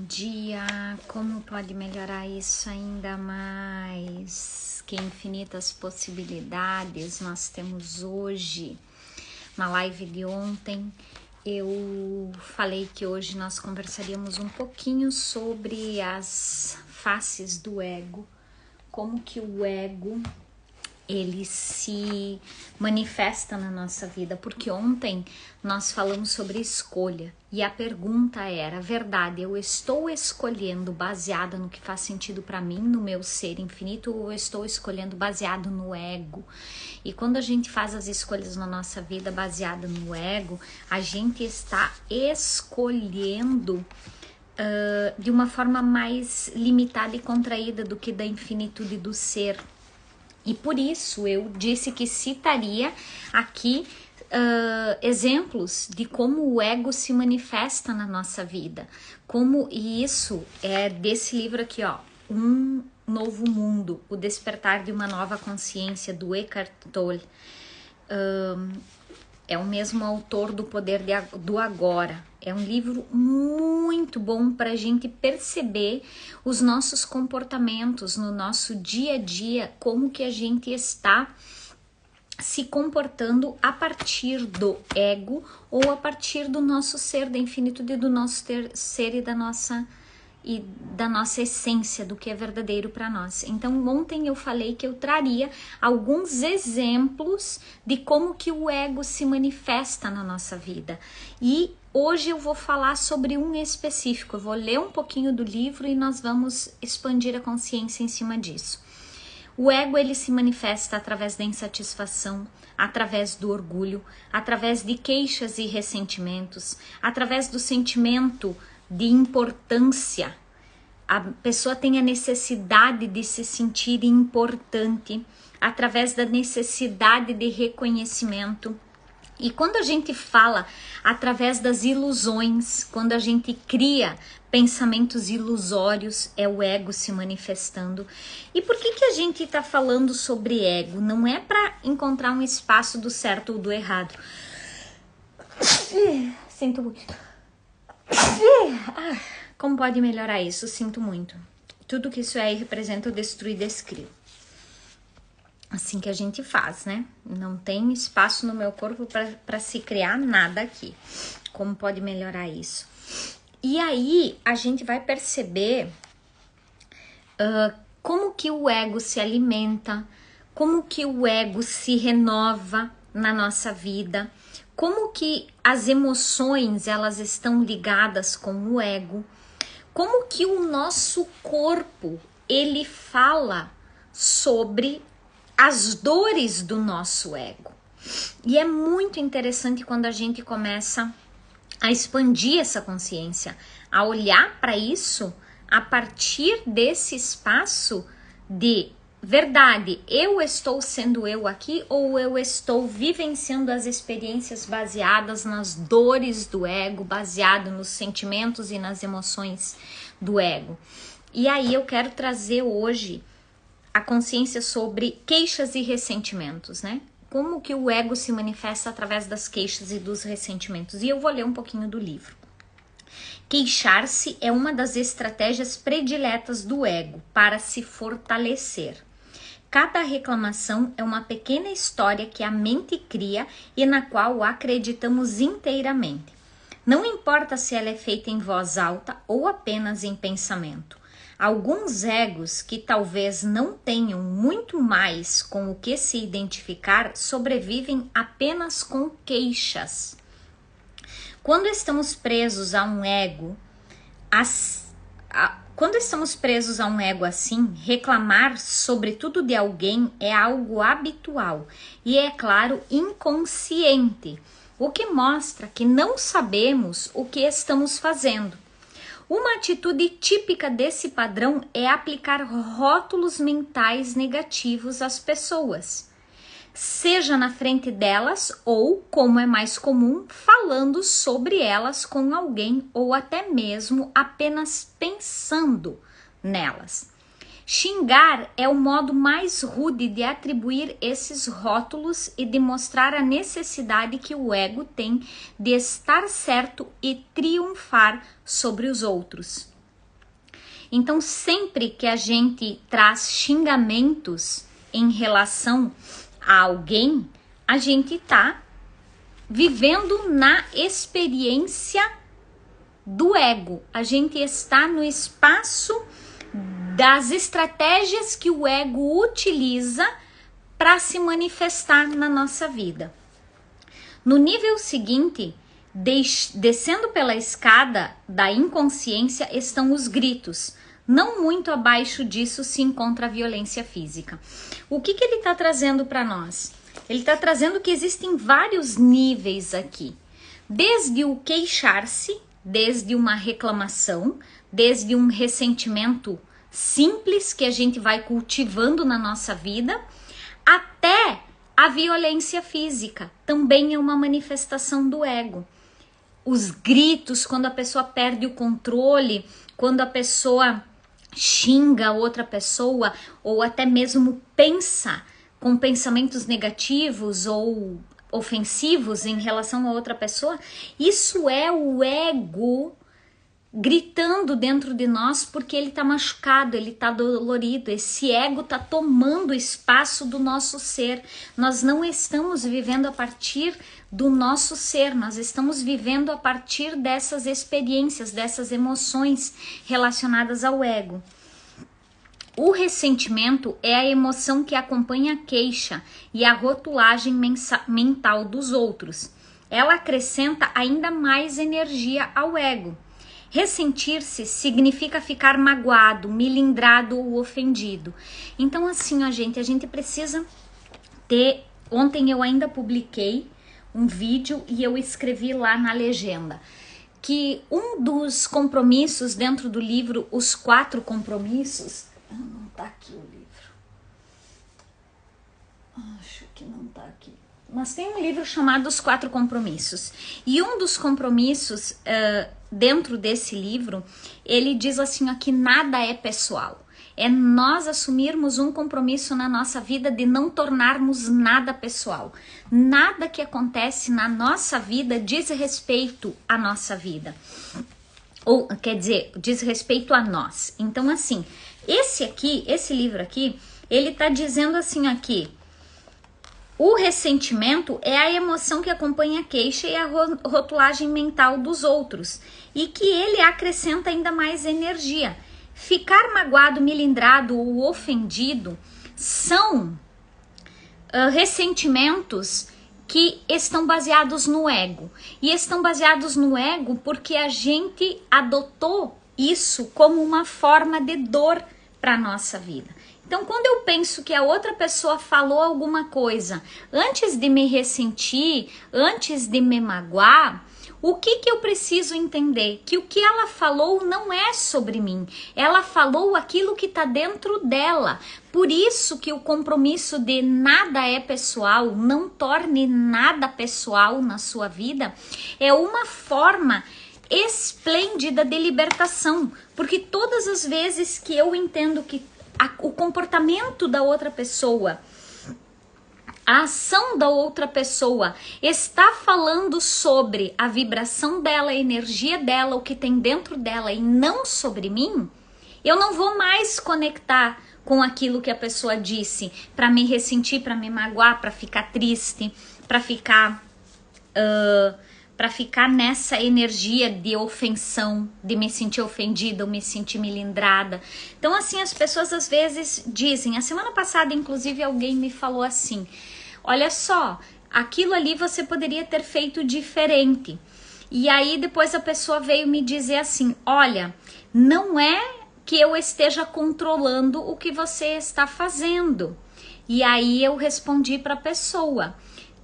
dia! Como pode melhorar isso ainda mais? Que infinitas possibilidades nós temos hoje. Na live de ontem, eu falei que hoje nós conversaríamos um pouquinho sobre as faces do ego, como que o ego ele se manifesta na nossa vida, porque ontem nós falamos sobre escolha e a pergunta era, verdade, eu estou escolhendo baseada no que faz sentido para mim, no meu ser infinito, ou eu estou escolhendo baseado no ego? E quando a gente faz as escolhas na nossa vida baseada no ego, a gente está escolhendo de uma forma mais limitada e contraída do que da infinitude do ser. E por isso eu disse que citaria aqui exemplos de como o ego se manifesta na nossa vida. E isso é desse livro aqui, ó, Um Novo Mundo, O Despertar de uma Nova Consciência, do Eckhart Tolle. É o mesmo autor do Poder do Agora. É um livro muito bom para a gente perceber os nossos comportamentos no nosso dia a dia, como que a gente está se comportando a partir do ego ou a partir do nosso ser, da infinitude do nosso ser e da nossa essência, do que é verdadeiro para nós. Então ontem eu falei que eu traria alguns exemplos de como que o ego se manifesta na nossa vida. E hoje eu vou falar sobre um específico, eu vou ler um pouquinho do livro e nós vamos expandir a consciência em cima disso. O ego ele se manifesta através da insatisfação, através do orgulho, através de queixas e ressentimentos, através do sentimento de importância. A pessoa tem a necessidade de se sentir importante, através da necessidade de reconhecimento. E quando a gente fala através das ilusões, quando a gente cria pensamentos ilusórios, é o ego se manifestando. E por que a gente está falando sobre ego? Não é para encontrar um espaço do certo ou do errado. Sinto muito. Como pode melhorar isso? Sinto muito. Tudo que isso aí representa, eu destruo e descrio. Assim que a gente faz, né? Não tem espaço no meu corpo para se criar nada aqui. Como pode melhorar isso? E aí a gente vai perceber como que o ego se alimenta, como que o ego se renova na nossa vida, como que as emoções elas estão ligadas com o ego, como que o nosso corpo ele fala sobre as dores do nosso ego. E é muito interessante quando a gente começa a expandir essa consciência, a olhar para isso a partir desse espaço de verdade, eu estou sendo eu aqui ou eu estou vivenciando as experiências baseadas nas dores do ego, baseado nos sentimentos e nas emoções do ego. E aí eu quero trazer hoje a consciência sobre queixas e ressentimentos, né? Como que o ego se manifesta através das queixas e dos ressentimentos. E eu vou ler um pouquinho do livro. Queixar-se é uma das estratégias prediletas do ego para se fortalecer. Cada reclamação é uma pequena história que a mente cria e na qual acreditamos inteiramente. Não importa se ela é feita em voz alta ou apenas em pensamento. Alguns egos que talvez não tenham muito mais com o que se identificar sobrevivem apenas com queixas. Quando estamos presos a um ego, assim, reclamar sobretudo de alguém é algo habitual e, é claro, inconsciente, o que mostra que não sabemos o que estamos fazendo. Uma atitude típica desse padrão é aplicar rótulos mentais negativos às pessoas, seja na frente delas ou, como é mais comum, falando sobre elas com alguém ou até mesmo apenas pensando nelas. Xingar é o modo mais rude de atribuir esses rótulos e de mostrar a necessidade que o ego tem de estar certo e triunfar sobre os outros. Então, sempre que a gente traz xingamentos em relação a alguém, a gente tá vivendo na experiência do ego. A gente está no espaço das estratégias que o ego utiliza para se manifestar na nossa vida. No nível seguinte, descendo pela escada da inconsciência, estão os gritos. Não muito abaixo disso se encontra a violência física. O que ele está trazendo para nós? Ele está trazendo que existem vários níveis aqui. Desde o queixar-se, desde uma reclamação, desde um ressentimento simples que a gente vai cultivando na nossa vida, até a violência física. Também é uma manifestação do ego. Os gritos, quando a pessoa perde o controle, quando a pessoa xinga outra pessoa, ou até mesmo pensa com pensamentos negativos ou ofensivos em relação a outra pessoa, isso é o ego gritando dentro de nós porque ele tá machucado, ele tá dolorido. Esse ego tá tomando espaço do nosso ser. Nós não estamos vivendo a partir do nosso ser, nós estamos vivendo a partir dessas experiências, dessas emoções relacionadas ao ego. O ressentimento é a emoção que acompanha a queixa e a rotulagem mental dos outros. Ela acrescenta ainda mais energia ao ego. Ressentir-se significa ficar magoado, melindrado ou ofendido. Então assim, ó, gente, a gente precisa ter... Ontem eu ainda publiquei um vídeo e eu escrevi lá na legenda que um dos compromissos dentro do livro Os 4 Compromissos... Não tá aqui o livro. Acho que não tá aqui. Mas tem um livro chamado Os 4 Compromissos. E um dos compromissos dentro desse livro, ele diz assim, ó, que nada é pessoal. É nós assumirmos um compromisso na nossa vida de não tornarmos nada pessoal. Nada que acontece na nossa vida diz respeito à nossa vida. Ou, quer dizer, diz respeito a nós. Então, assim, esse livro aqui, ele tá dizendo assim aqui, o ressentimento é a emoção que acompanha a queixa e a rotulagem mental dos outros, e que ele acrescenta ainda mais energia. Ficar magoado, melindrado ou ofendido são ressentimentos que estão baseados no ego. E estão baseados no ego porque a gente adotou isso como uma forma de dor para a nossa vida. Então, quando eu penso que a outra pessoa falou alguma coisa, antes de me ressentir, antes de me magoar, o que eu preciso entender? Que o que ela falou não é sobre mim. Ela falou aquilo que está dentro dela. Por isso que o compromisso de nada é pessoal, não torne nada pessoal na sua vida, é uma forma esplêndida de libertação. Porque todas as vezes que eu entendo que o comportamento da outra pessoa, a ação da outra pessoa está falando sobre a vibração dela, a energia dela, o que tem dentro dela e não sobre mim, eu não vou mais conectar com aquilo que a pessoa disse para me ressentir, para me magoar, para ficar triste, para ficar nessa energia de ofensão, de me sentir ofendida ou me sentir melindrada. Então, assim, as pessoas às vezes dizem, a semana passada, inclusive, alguém me falou assim, olha só, aquilo ali você poderia ter feito diferente. E aí depois a pessoa veio me dizer assim, olha, não é que eu esteja controlando o que você está fazendo. E aí eu respondi para a pessoa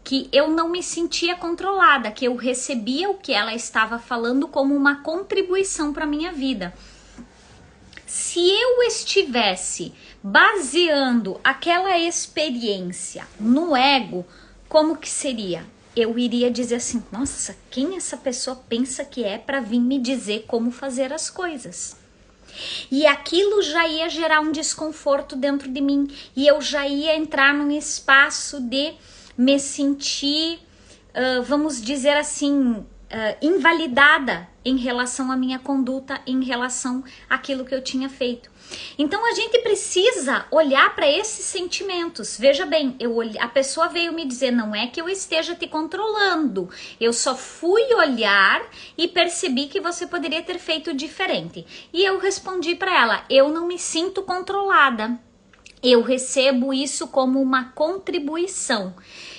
que eu não me sentia controlada, que eu recebia o que ela estava falando como uma contribuição para minha vida. Se eu estivesse baseando aquela experiência no ego, como que seria? Eu iria dizer assim, nossa, quem essa pessoa pensa que é para vir me dizer como fazer as coisas? E aquilo já ia gerar um desconforto dentro de mim, e eu já ia entrar num espaço de me sentir, vamos dizer assim, invalidada em relação à minha conduta, em relação àquilo que eu tinha feito. Então a gente precisa olhar para esses sentimentos. Veja bem, a pessoa veio me dizer, não é que eu esteja te controlando, eu só fui olhar e percebi que você poderia ter feito diferente. E eu respondi para ela, eu não me sinto controlada. Eu recebo isso como uma contribuição.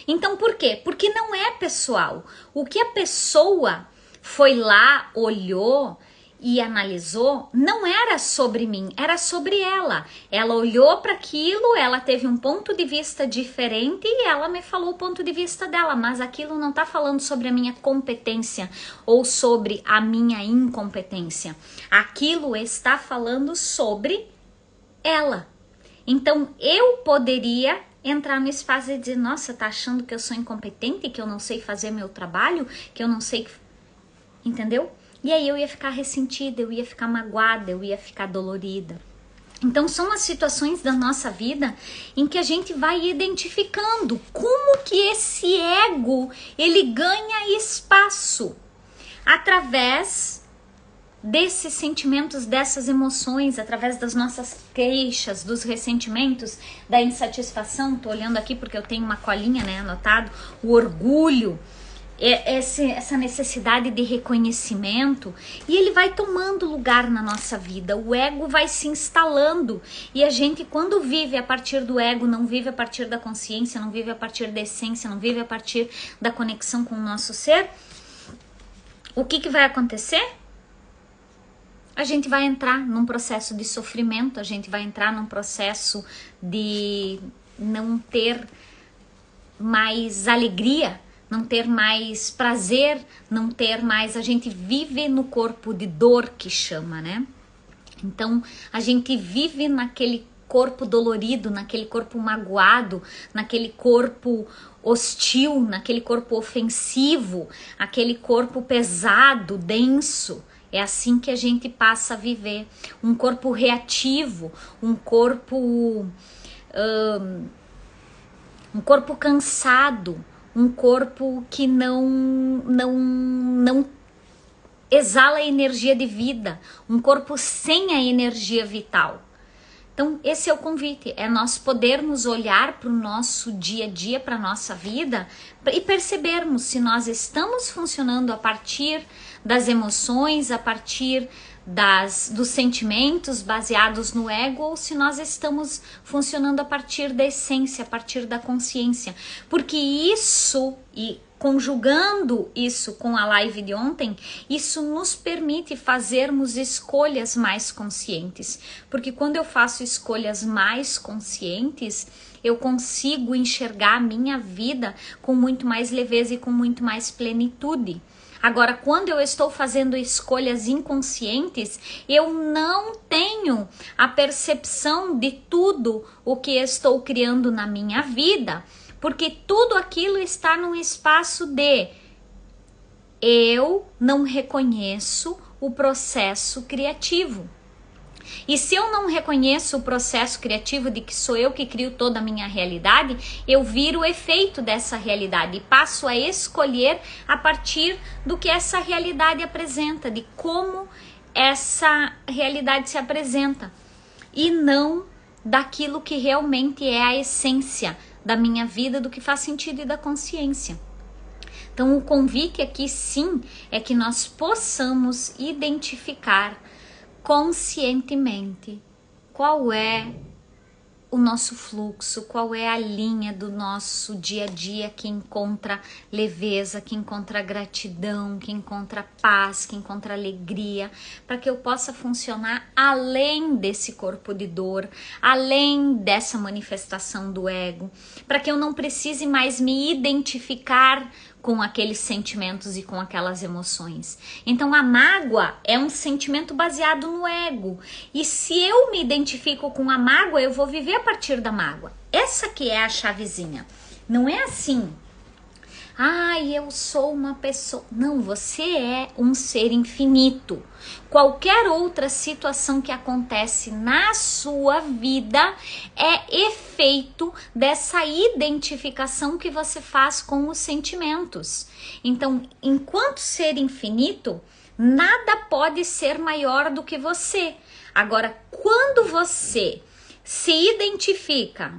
Então por quê? Porque não é pessoal. O que a pessoa foi lá, olhou e analisou, não era sobre mim, era sobre ela. Ela olhou para aquilo, ela teve um ponto de vista diferente e ela me falou o ponto de vista dela, mas aquilo não está falando sobre a minha competência ou sobre a minha incompetência. Aquilo está falando sobre ela. Então eu poderia entrar no espaço e dizer, nossa, tá achando que eu sou incompetente, que eu não sei fazer meu trabalho, que eu não sei... Entendeu? E aí eu ia ficar ressentida, eu ia ficar magoada, eu ia ficar dolorida. Então são as situações da nossa vida em que a gente vai identificando como que esse ego, ele ganha espaço através desses sentimentos, dessas emoções, através das nossas queixas, dos ressentimentos, da insatisfação. Tô olhando aqui porque eu tenho uma colinha, né, anotado, o orgulho, essa necessidade de reconhecimento, e ele vai tomando lugar na nossa vida, o ego vai se instalando, e a gente, quando vive a partir do ego, não vive a partir da consciência, não vive a partir da essência, não vive a partir da conexão com o nosso ser, o que vai acontecer? A gente vai entrar num processo de sofrimento, a gente vai entrar num processo de não ter mais alegria, não ter mais prazer, não ter mais... A gente vive no corpo de dor, que chama, né? Então, a gente vive naquele corpo dolorido, naquele corpo magoado, naquele corpo hostil, naquele corpo ofensivo, aquele corpo pesado, denso. É assim que a gente passa a viver. Um corpo reativo, um corpo cansado, um corpo que não exala a energia de vida, um corpo sem a energia vital. Então esse é o convite, é nós podermos olhar para o nosso dia a dia, para a nossa vida e percebermos se nós estamos funcionando a partir das emoções, a partir dos sentimentos baseados no ego, ou se nós estamos funcionando a partir da essência, a partir da consciência. Porque isso, e conjugando isso com a live de ontem, isso nos permite fazermos escolhas mais conscientes. Porque quando eu faço escolhas mais conscientes, eu consigo enxergar a minha vida com muito mais leveza e com muito mais plenitude. Agora, quando eu estou fazendo escolhas inconscientes, eu não tenho a percepção de tudo o que estou criando na minha vida, porque tudo aquilo está num espaço de eu não reconheço o processo criativo. E se eu não reconheço o processo criativo de que sou eu que crio toda a minha realidade, eu viro o efeito dessa realidade e passo a escolher a partir do que essa realidade apresenta, de como essa realidade se apresenta, e não daquilo que realmente é a essência da minha vida, do que faz sentido e da consciência. Então o convite aqui sim é que nós possamos identificar conscientemente qual é o nosso fluxo, qual é a linha do nosso dia a dia que encontra leveza, que encontra gratidão, que encontra paz, que encontra alegria, para que eu possa funcionar além desse corpo de dor, além dessa manifestação do ego, para que eu não precise mais me identificar com aqueles sentimentos e com aquelas emoções. Então a mágoa é um sentimento baseado no ego. E se eu me identifico com a mágoa, eu vou viver a partir da mágoa. Essa que é a chavezinha. Não é assim. Ai, eu sou uma pessoa. Não, você é um ser infinito. Qualquer outra situação que acontece na sua vida é efeito dessa identificação que você faz com os sentimentos. Então, enquanto ser infinito, nada pode ser maior do que você. Agora, quando você se identifica,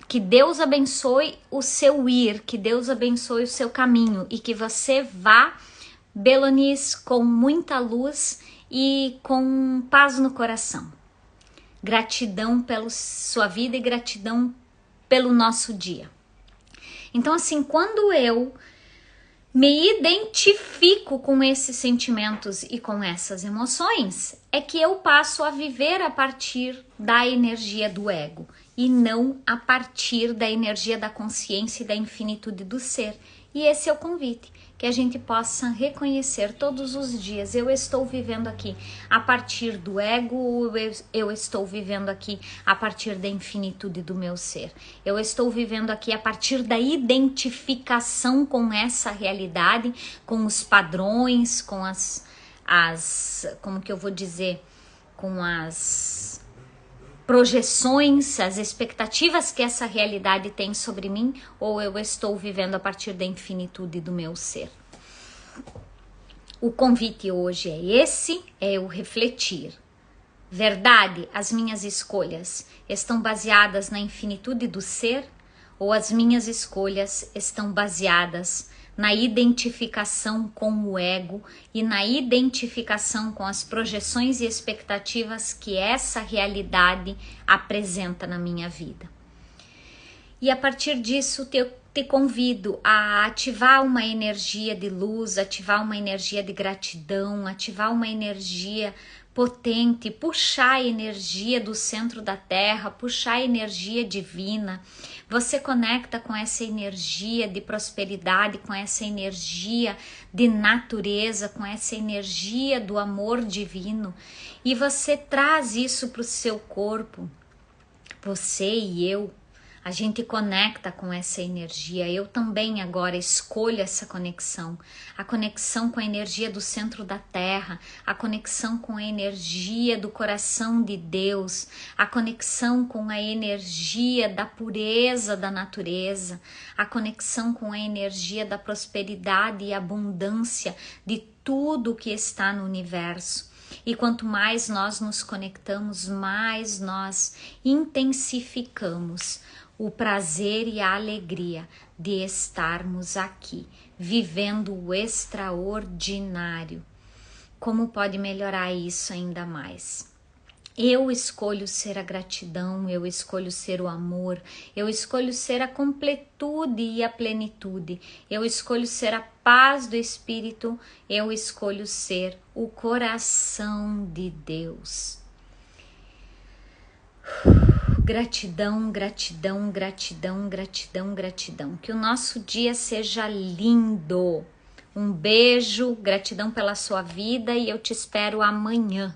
que Deus abençoe o seu ir, que Deus abençoe o seu caminho e que você vá, Belonis, com muita luz e com paz no coração. Gratidão pela sua vida e gratidão pelo nosso dia. Então, assim, quando eu me identifico com esses sentimentos e com essas emoções, é que eu passo a viver a partir da energia do ego e não a partir da energia da consciência e da infinitude do ser. E esse é o convite, que a gente possa reconhecer todos os dias. Eu estou vivendo aqui a partir do ego, eu estou vivendo aqui a partir da infinitude do meu ser. Eu estou vivendo aqui a partir da identificação com essa realidade, com os padrões, com como que eu vou dizer, com as projeções, as expectativas que essa realidade tem sobre mim, ou eu estou vivendo a partir da infinitude do meu ser. O convite hoje é esse, é o refletir. Verdade, as minhas escolhas estão baseadas na infinitude do ser, ou as minhas escolhas estão baseadas na identificação com o ego e na identificação com as projeções e expectativas que essa realidade apresenta na minha vida. E a partir disso eu te convido a ativar uma energia de luz, ativar uma energia de gratidão, ativar uma energia potente, puxar a energia do centro da Terra, puxar a energia divina. Você conecta com essa energia de prosperidade, com essa energia de natureza, com essa energia do amor divino, e você traz isso para o seu corpo. Você e eu, a gente conecta com essa energia. Eu também agora escolho essa conexão. A conexão com a energia do centro da Terra, a conexão com a energia do coração de Deus, a conexão com a energia da pureza da natureza, a conexão com a energia da prosperidade e abundância de tudo que está no universo. E quanto mais nós nos conectamos, mais nós intensificamos o prazer e a alegria de estarmos aqui, vivendo o extraordinário. Como pode melhorar isso ainda mais? Eu escolho ser a gratidão, eu escolho ser o amor, eu escolho ser a completude e a plenitude, eu escolho ser a paz do Espírito, eu escolho ser o coração de Deus. Gratidão, gratidão, gratidão, gratidão, gratidão. Que o nosso dia seja lindo. Um beijo, gratidão pela sua vida e eu te espero amanhã.